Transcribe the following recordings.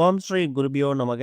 ஓம் ஸ்ரீ குருபியோ நமக.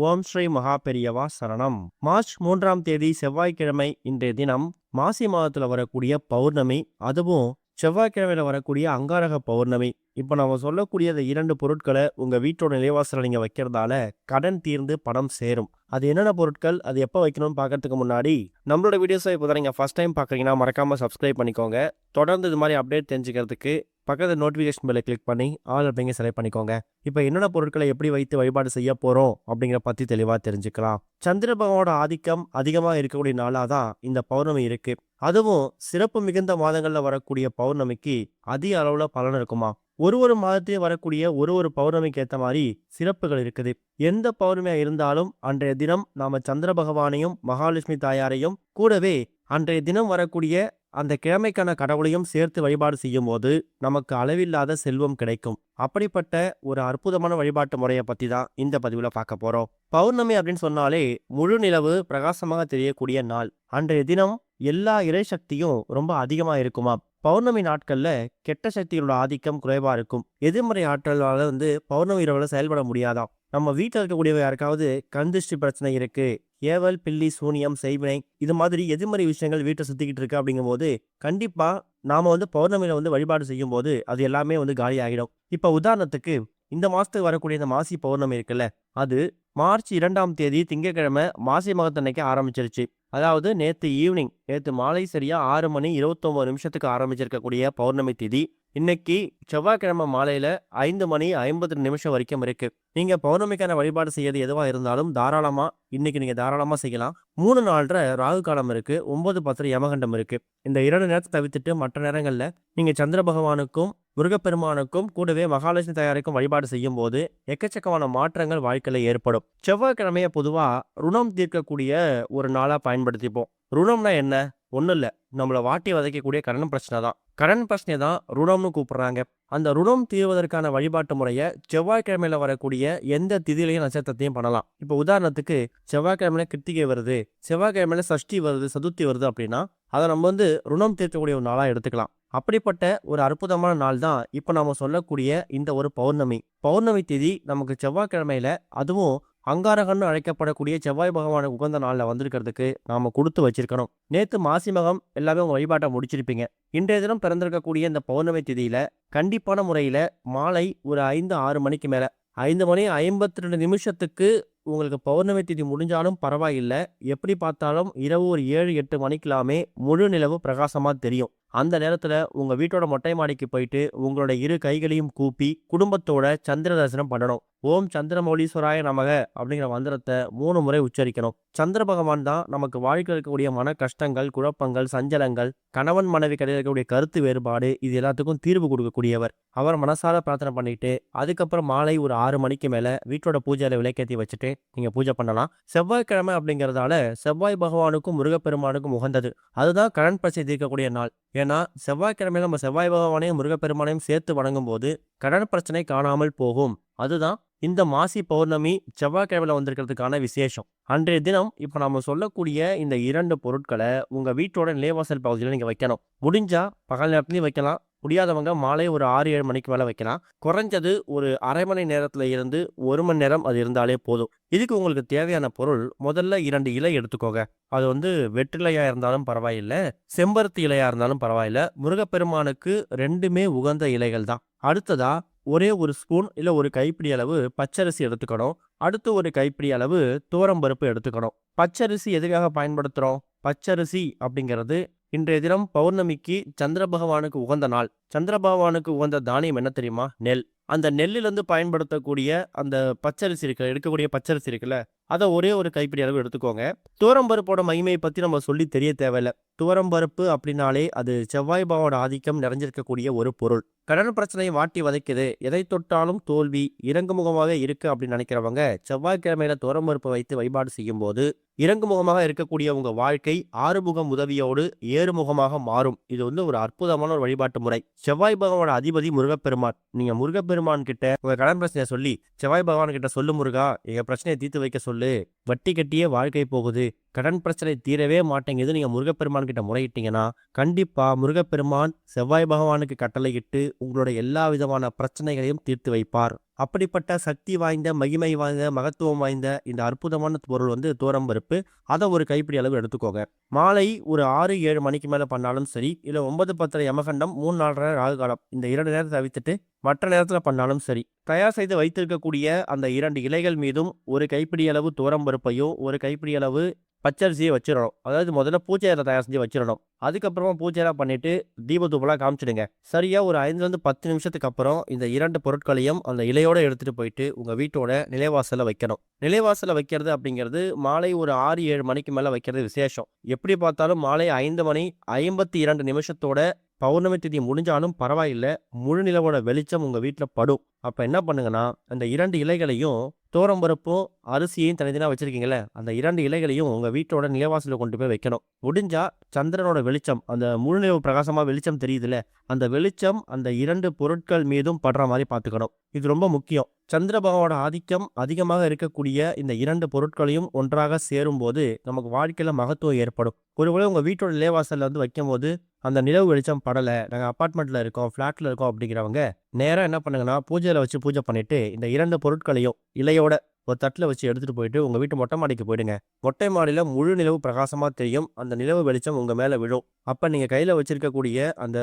ஓம் ஸ்ரீ மகா பெரியவா சரணம். மார்ச் 3ஆம் தேதி செவ்வாய்க்கிழமை இன்றைய தினம் மாசி மாதத்துல வரக்கூடிய பௌர்ணமி, அதுவும் செவ்வாய்க்கிழமையில வரக்கூடிய அங்காரக பௌர்ணமி. இப்போ நம்ம சொல்லக்கூடிய இந்த 2 பொருட்களை உங்க வீட்டோட நிலைவாசல்ல நீங்க வைக்கிறதால கடன் தீர்ந்து பணம் சேரும். அது என்னென்ன பொருட்கள், அது எப்போ வைக்கணும்னு பார்க்கறதுக்கு முன்னாடி நம்மளோட வீடியோஸை இப்போ தான் நீங்கள் ஃபர்ஸ்ட் டைம் பார்க்குறீங்கன்னா மறக்காம சப்ஸ்கிரைப் பண்ணிக்கோங்க. தொடர்ந்து இது மாதிரி அப்டேட் தெரிஞ்சுக்கிறதுக்கு பக்கத்து நோட்டிஃபிகேஷன் பெல்லை கிளிக் பண்ணி ஆல் அப்படிங்க செலக்ட் பண்ணிக்கோங்க. இப்போ என்னென்ன பொருட்களை எப்படி வைத்து வழிபாடு செய்ய போகிறோம் அப்படிங்கிற பற்றி தெளிவாக தெரிஞ்சுக்கலாம். சந்திர பகவானோட ஆதிக்கம் அதிகமாக இருக்கக்கூடிய நாளாக தான் இந்த பௌர்ணமி இருக்கு. அதுவும் சிறப்பு மிகுந்த மாதங்களில் வரக்கூடிய பௌர்ணமிக்கு அதிக அளவில் பலன் இருக்குமா. ஒரு மாதத்தையும் வரக்கூடிய ஒரு பௌர்ணமிக்கு ஏற்ற மாதிரி சிறப்புகள் இருக்குது. எந்த பௌர்ணமியா இருந்தாலும் அன்றைய தினம் நாம சந்திர பகவானையும் மகாலட்சுமி தாயாரையும் கூடவே அன்றைய தினம் வரக்கூடிய அந்த கிழமைக்கான கடவுளையும் சேர்த்து வழிபாடு செய்யும் போது நமக்கு அளவில்லாத செல்வம் கிடைக்கும். அப்படிப்பட்ட ஒரு அற்புதமான வழிபாட்டு முறையை பத்தி தான் இந்த பதிவுல பார்க்க போறோம். பௌர்ணமி அப்படின்னு சொன்னாலே முழு நிலவு பிரகாசமாக தெரியக்கூடிய நாள். அன்றைய தினம் எல்லா இறை சக்தியும் ரொம்ப அதிகமா இருக்குமா. பௌர்ணமி நாட்கள்ல கெட்ட சக்திகளோட ஆதிக்கம் குறைவா இருக்கும். எதிர்மறை ஆற்றலால பௌர்ணமி இரவுல செயல்பட முடியாதாம். நம்ம வீட்டில் இருக்கக்கூடிய யாருக்காவது கந்திஷ்டி பிரச்சனை இருக்கு, ஏவல் பில்லி சூனியம் செய்வினை இது மாதிரி எதிர்மறை விஷயங்கள் வீட்டை சுத்திக்கிட்டு இருக்கு அப்படிங்கும் போது கண்டிப்பா நாம பௌர்ணமியில வழிபாடு செய்யும் போது அது எல்லாமே காலி ஆகிடும். இப்ப உதாரணத்துக்கு இந்த மாசத்துக்கு வரக்கூடிய இந்த மாசி பௌர்ணமி இருக்குல்ல, அது மார்ச் 2ஆம் தேதி திங்கட்கிழமை மாசி மகத்தன்னைக்கு ஆரம்பிச்சிருச்சு. அதாவது நேற்று மாலை சரியா 6:29 ஆரம்பிச்சிருக்கக்கூடிய பௌர்ணமி திதி இன்னைக்கு செவ்வாய்க்கிழமை மாலையில 5:52 வரைக்கும் இருக்கு. நீங்க பௌர்ணமிக்கான வழிபாடு செய்யறது எதுவா இருந்தாலும் தாராளமா இன்னைக்கு நீங்க தாராளமா செய்யலாம். 3 நாள்ற ராகு காலம் இருக்கு, 9:10 யமகண்டம் இருக்கு. இந்த 2 நேரத்தை தவிர்த்துட்டு மற்ற நேரங்கள்ல நீங்க சந்திர பகவானுக்கும் முருகப்பெருமானுக்கும் கூடவே மகாலட்சுமி தாயாருக்கும் வழிபாடு செய்யும் போது எக்கச்சக்கமான மாற்றங்கள் வாழ்க்கையில ஏற்படும். செவ்வாய்க்கிழமைய பொதுவா ருணம் தீர்க்கக்கூடிய ஒரு நாளா பயன்படுத்திப்போம். ருணம்னா என்ன? ஒன்றும் இல்லை, நம்மளை வாட்டி வதைக்கக்கூடிய கடன் பிரச்சனை தான். கடன் பிரச்சனை தான் ருணம்னு கூப்பிடுறாங்க. அந்த ருணம் தீர்வதற்கான வழிபாட்டு முறையை செவ்வாய்க்கிழமையில வரக்கூடிய எந்த திதிலையும் நட்சத்திரத்தையும் பண்ணலாம். இப்போ உதாரணத்துக்கு செவ்வாய்க்கிழமையில கிருத்திகை வருது, செவ்வாய்க்கிழமையில சஷ்டி வருது, சதுர்த்தி வருது அப்படின்னா அதை நம்ம ருணம் தீர்க்கக்கூடிய ஒரு நாளாக எடுத்துக்கலாம். அப்படிப்பட்ட ஒரு அற்புதமான நாள் தான் இப்போ நம்ம சொல்லக்கூடிய இந்த ஒரு பௌர்ணமி. பௌர்ணமி திதி நமக்கு செவ்வாய்க்கிழமையில, அதுவும் அங்காரகன்னு அழைக்கப்படக்கூடிய செவ்வாய் பகவானுக்கு உகந்த நாளில் வந்திருக்கிறதுக்கு நாம கொடுத்து வச்சிருக்கணும். நேற்று மாசி மகம் எல்லாமே உங்க வழிபாட்டை முடிச்சிருப்பீங்க. இன்றைய தினம் பிறந்திருக்கக்கூடிய இந்த பௌர்ணமி திதியில கண்டிப்பான முறையில மாலை ஒரு 5-6 மணிக்கு மேல 5:52 உங்களுக்கு பௌர்ணமி திதி முடிஞ்சாலும் பரவாயில்லை. எப்படி பார்த்தாலும் இரவு ஒரு 7-8 மணிக்கெல்லாமே முழு நிலவு பிரகாசமா தெரியும். அந்த நேரத்துல உங்க வீட்டோட மொட்டை மாடிக்கு போயிட்டு உங்களோட 2 கைகளையும் கூப்பி குடும்பத்தோட சந்திர தரிசனம் பண்ணணும். ஓம் சந்திரமௌலீஸ்வராய நமக அப்படிங்கிற மந்திரத்தை 3 முறை உச்சரிக்கணும். சந்திர பகவான் தான் நமக்கு வாழ்க்கையில் இருக்கக்கூடிய மன கஷ்டங்கள், குழப்பங்கள், சஞ்சலங்கள், கணவன் மனைவி கிடையாது இருக்கக்கூடிய கருத்து வேறுபாடு இது எல்லாத்துக்கும் தீர்வு கொடுக்கக்கூடியவர். அவர் மனசார பிரார்த்தனை பண்ணிட்டு அதுக்கப்புறம் மாலை ஒரு 6 மணிக்கு மேல வீட்டோட பூஜையில விளக்கேற்றி வச்சுட்டு நீங்க பூஜை பண்ணலாம். செவ்வாய்க்கிழமை அப்படிங்கறதால செவ்வாய் பகவானுக்கும் முருகப்பெருமானுக்கும் உகந்தது. அதுதான் கடன் பிரச்சனை தீர்க்கக்கூடிய நாள். ஏன்னா செவ்வாய்க்கிழமையில நம்ம செவ்வாய் பகவானையும் முருகப்பெருமானையும் சேர்த்து வணங்கும் போது கடன் பிரச்சனை காணாமல் போகும். அதுதான் இந்த மாசி பௌர்ணமி செவ்வாய்க்கிழமையில வந்திருக்கிறதுக்கான விசேஷம். அன்றைய தினம் இப்ப நம்ம சொல்லக்கூடிய இந்த 2 பொருட்களை உங்க வீட்டோட நிலைவாசல் பகுதியில் நீங்க வைக்கணும். முடிஞ்சா பகல் நேரத்துலயும் வைக்கலாம், முடியாதவங்க மாலை ஒரு 6-7 மணிக்கு மேல வைக்கலாம். குறைஞ்சது ஒரு அரை மணி நேரத்துல இருந்து 1 மணி நேரம் அது இருந்தாலே போதும். இதுக்கு உங்களுக்கு தேவையான பொருள், முதல்ல 2 இலை எடுத்துக்கோங்க. அது வெற்றிலையா இருந்தாலும் பரவாயில்லை, செம்பருத்தி இலையா இருந்தாலும் பரவாயில்லை. முருகப்பெருமானுக்கு 2மே உகந்த இலைகள் தான். அடுத்ததா ஒரே ஒரு ஸ்பூன் இல்ல ஒரு கைப்பிடி அளவு பச்சரிசி எடுத்துக்கணும். அடுத்து ஒரு கைப்பிடி அளவு துவரம்பருப்பு எடுத்துக்கணும். பச்சரிசி எதுக்காக பயன்படுத்துறோம்? பச்சரிசி அப்படிங்கிறது இன்றைய தினம் பௌர்ணமிக்கு சந்திர பகவானுக்கு உகந்த நாள். சந்திர பகவானுக்கு உகந்த தானியம் என்ன தெரியுமா? நெல். அந்த நெல்லிலிருந்து பயன்படுத்தக்கூடிய அந்த பச்சரிசி எடுக்கக்கூடிய பச்சரிசி இருக்குல்ல, அதை ஒரே ஒரு கைப்பிடி அளவு எடுத்துக்கோங்க. துவரம்பருப்போட மகிமையை பத்தி நம்ம சொல்லி தெரிய தேவையில்லை. துவரம்பருப்பு அப்படின்னாலே அது செவ்வாய் பகவானோட ஆதிக்கம் நிறைஞ்சிருக்கக்கூடிய ஒரு பொருள். கடன் பிரச்சனையை வாட்டி வதைக்குது, எதை தொட்டாலும் தோல்வி, இறங்குமுகமாக இருக்கு அப்படின்னு நினைக்கிறவங்க செவ்வாய்க்கிழமையில துவரம்பருப்பு வைத்து வழிபாடு செய்யும் போது இறங்குமுகமாக இருக்கக்கூடிய உங்க வாழ்க்கை ஆறுமுகம் உதவியோடு ஏறுமுகமாக மாறும். இது ஒரு அற்புதமான ஒரு வழிபாட்டு முறை. செவ்வாய் பகவானோட அதிபதி முருகப்பெருமான். நீங்க முருகப்பெருமான் கிட்ட உங்க கடன் பிரச்சனையை சொல்லி செவ்வாய் பகவான் கிட்ட சொல்லு, முருகா எங்க பிரச்சனையை தீர்த்து வைக்க சொல்லு, வட்டி கட்டியே வாழ்க்கை போகுது, கடன் பிரச்சனை தீரவே மாட்டேங்குது, நீங்க முருகப்பெருமான் கிட்ட முறையிட்டீங்கன்னா கண்டிப்பா முருகப்பெருமான் செவ்வாய் பகவானுக்கு கட்டளையிட்டு உங்களோட எல்லா விதமான பிரச்சனைகளையும் தீர்த்து வைப்பார். அப்படிப்பட்ட சக்தி வாய்ந்த, மகிமை வாய்ந்த, மகத்துவம் வாய்ந்த இந்த அற்புதமான பொருள் வந்து துவரம் பருப்பு. அத ஒரு கைப்பிடி அளவு எடுத்துக்கோங்க. மாலை ஒரு 6, 7 மணிக்கு மேல பண்ணாலும் சரி, இல்ல 9, 10 யமகண்டம், 3, 4:30 ராகு காலம். இந்த 2 நேரத்த தவிர்த்துட்டு மற்ற நேரத்துல பண்ணாலும் சரி. தயார் செய்து வைத்திருக்கக்கூடிய அந்த 2 இலைகள் மீதும் ஒரு கைப்பிடி அளவு துவரம் பருப்பையும், ஒரு கைப்பிடி அளவு பச்சரிசியை வச்சிரணும். அதாவது முதல்ல பூஜை அறை தயார் செஞ்சு வச்சிரணும். அதுக்கப்புறமா பூஜைலாம் பண்ணிட்டு தீபதூபலாம் காமிச்சிடுங்க. சரியா ஒரு 5லேருந்து 10 நிமிஷத்துக்கு அப்புறம் இந்த 2 பொருட்களையும் அந்த இலையோட எடுத்துட்டு போயிட்டு உங்க வீட்டோட நிலைவாசல்ல வைக்கணும். நிலைவாசல்ல வைக்கிறது அப்படிங்கிறது மாலை ஒரு 6, 7 மணிக்கு மேல வைக்கிறது விசேஷம். எப்படி பார்த்தாலும் மாலை 5 மணி 52 நிமிஷத்தோட பௌர்ணமி திதி முடிஞ்சாலும் பரவாயில்ல. முழு நிலவோட வெளிச்சம் உங்க வீட்ல படும். அப்ப என்ன பண்ணுங்கன்னா, அந்த 2 இலைகளையும் துவரம்பருப்பும் அரிசியையும் தனித்தனியா வச்சிருக்கீங்கல்ல, அந்த 2 இலைகளையும் உங்க வீட்டோட நிலைவாசல்ல கொண்டு போய் வைக்கணும். முடிஞ்சா சந்திரனோட வெளிச்சம், அந்த முழு நிலவு பிரகாசமா வெளிச்சம் தெரியுதுல்ல, அந்த வெளிச்சம் அந்த 2 பொருட்கள் மீதும் படுற மாதிரி பார்த்துக்கணும். இது ரொம்ப முக்கியம். சந்திர பகவானோட ஆதிக்கம் அதிகமாக இருக்கக்கூடிய இந்த 2 பொருட்களையும் ஒன்றாக சேரும்போது நமக்கு வாழ்க்கையில மகத்துவம் ஏற்படும். ஒருவேளை உங்க வீட்டோட நிலைவாசல்ல வந்து வைக்கும்போது அந்த நிலவு வெளிச்சம் படல, நாங்க அபார்ட்மெண்ட்ல இருக்கோம், ஃபிளாட்ல இருக்கோம் அப்படிங்கிறவங்க நேரா என்ன பண்ணுங்கன்னா, பூஜையில வச்சு பூஜை பண்ணிட்டு இந்த 2 பொருட்களையும் இலையோட ஒரு தட்டில் வச்சு எடுத்துட்டு போயிட்டு உங்க வீட்டு மொட்டை மாடிக்கு போயிடுங்க. மொட்டை மாடியில முழு நிலவு பிரகாசமா தெரியும். அந்த நிலவு வெளிச்சம் உங்க மேல விழும். அப்ப நீங்க கையில வச்சிருக்கக்கூடிய அந்த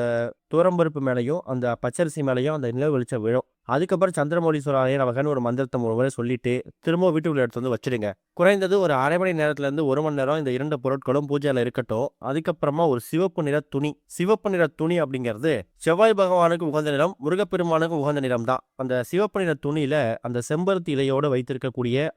துவரம்பருப்பு மேலையும் அந்த பச்சரிசி மேலையும் அந்த நிலவு வெளிச்சம் விழும். அதுக்கப்புறம் சந்திரமௌலீஸ்வராய நமகன்னு ஒரு மந்திரத்தை ஒரு முறை சொல்லிட்டு திரும்ப வீட்டுக்குள்ள எடுத்து வந்து வச்சிடுங்க. குறைந்தது ஒரு அரை மணி நேரத்துல இருந்து 1 மணி நேரம் இந்த 2 பொருட்களும் பூஜையில இருக்கட்டும். அதுக்கப்புறமா ஒரு சிவப்பு நிற துணி. சிவப்பு நிற துணி அப்படிங்கிறது செவ்வாய் பகவானுக்கு உகந்த நிறம், முருகப்பெருமானுக்கு உகந்த நிறம் தான். அந்த சிவப்பு நிற துணியில அந்த செம்பருத்தி இலையோட வைத்திருக்கக்கூடிய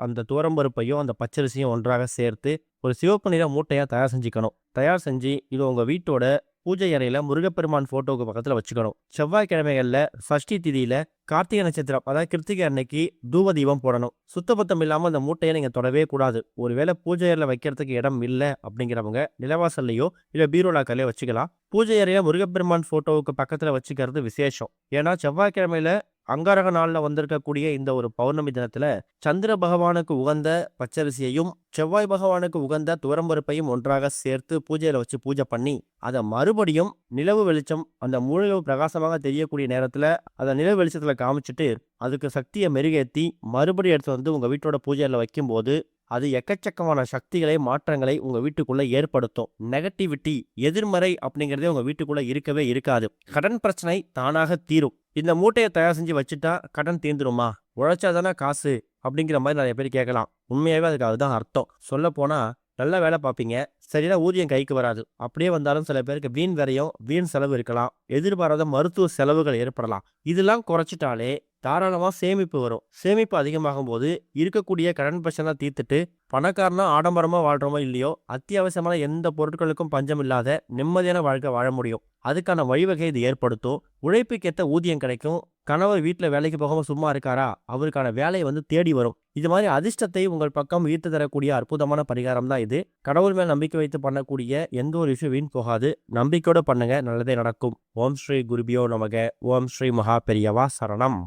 அந்த துவரம்பருப்பையும் அந்த பச்சரிசியும் ஒன்றாக சேர்த்து ஒரு சிவப்பு நிற மூட்டையா தயார் செஞ்சுக்கணும். தயார் செஞ்சு இது உங்க வீட்டோட பூஜை அறையில முருகப்பெருமான் போட்டோவுக்கு பக்கத்துல வச்சுக்கணும். செவ்வாய்க்கிழமைகள்ல சஷ்டி திதியில கார்த்திகை நட்சத்திரம் அதாவது கிருத்திகை அன்னைக்கு தூப தீபம் போடணும். சுத்தபத்தம் இல்லாம அந்த மூட்டையை நீங்க தொடவே கூடாது. ஒருவேளை பூஜை அறையில வைக்கிறதுக்கு இடம் இல்லை அப்படிங்கிறவங்க நிலவாசல்லையோ இல்ல பீரோலாக்கலையோ வச்சுக்கலாம். பூஜை அறையில முருகப்பெருமான் போட்டோவுக்கு பக்கத்துல வச்சுக்கிறது விசேஷம். ஏன்னா செவ்வாய்க்கிழமையில அங்காரக நாள்ல வந்திருக்கக்கூடிய இந்த ஒரு பௌர்ணமி தினத்துல சந்திர பகவானுக்கு உகந்த பச்சரிசியையும் செவ்வாய் பகவானுக்கு உகந்த துவரம்பருப்பையும் ஒன்றாக சேர்த்து பூஜையில வச்சு பூஜை பண்ணி அதை மறுபடியும் நிலவு வெளிச்சம் அந்த முழு நிலவு பிரகாசமாக தெரியக்கூடிய நேரத்துல அதை நிலவு வெளிச்சத்துல காமிச்சிட்டு அதுக்கு சக்தியை மெருகேற்றி மறுபடியும் எடுத்து வந்து உங்க வீட்டோட பூஜையில வைக்கும்போது அது எக்கச்சக்கமான சக்திகளை மாற்றங்களை உங்க வீட்டுக்குள்ள ஏற்படுத்தும். நெகட்டிவிட்டி எதிர்மறை அப்படிங்கிறதே உங்க வீட்டுக்குள்ள இருக்கவே இருக்காது. கடன் பிரச்சனை தானாக தீரும். இந்த மூட்டையை தயார் செஞ்சு வச்சுட்டா கடன் தீர்ந்துருமா, உழைச்சாதானே காசு அப்படிங்கிற மாதிரி நிறைய பேர் கேட்கலாம். உண்மையாவே அதுக்கு அதுதான் அர்த்தம். சொல்ல போனா நல்லா வேலை பார்ப்பீங்க, சரியா ஊதியம் கைக்கு வராது. அப்படியே வந்தாலும் சில பேருக்கு வீண் விரயம், வீண் செலவு இருக்கலாம், எதிர்பாராத மருத்துவ செலவுகள் ஏற்படலாம். இதெல்லாம் குறைச்சிட்டாலே தாராளமா சேமிப்பு வரும். சேமிப்பு அதிகமாகும் போது இருக்கக்கூடிய கடன் பிரச்சனை தீர்த்துட்டு பணக்காரனா ஆடம்பரமா வாழ்றோமோ இல்லையோ அத்தியாவசியமான எந்த பொருட்களுக்கும் பஞ்சம் இல்லாத நிம்மதியான வாழ்க்கை வாழ முடியும். அதுக்கான வழிவகை இது ஏற்படுத்தும். உழைப்புக்கேற்ற ஊதியம் கிடைக்கும். கணவர் வீட்டில் வேலைக்கு போகாம சும்மா இருக்காரா, அவருக்கான வேலையை வந்து தேடி வரும். இது மாதிரி அதிர்ஷ்டத்தை உங்கள் பக்கம் ஈர்த்து தரக்கூடிய அற்புதமான பரிகாரம் தான் இது. கடவுள் மேல் நம்பிக்கை வைத்து பண்ணக்கூடிய எந்த ஒரு விஷயம் வீண் போகாது. நம்பிக்கையோட பண்ணுங்க, நல்லதே நடக்கும். ஓம் ஸ்ரீ குருபியோ நமக. ஓம் ஸ்ரீ மகா பெரியவா சரணம்.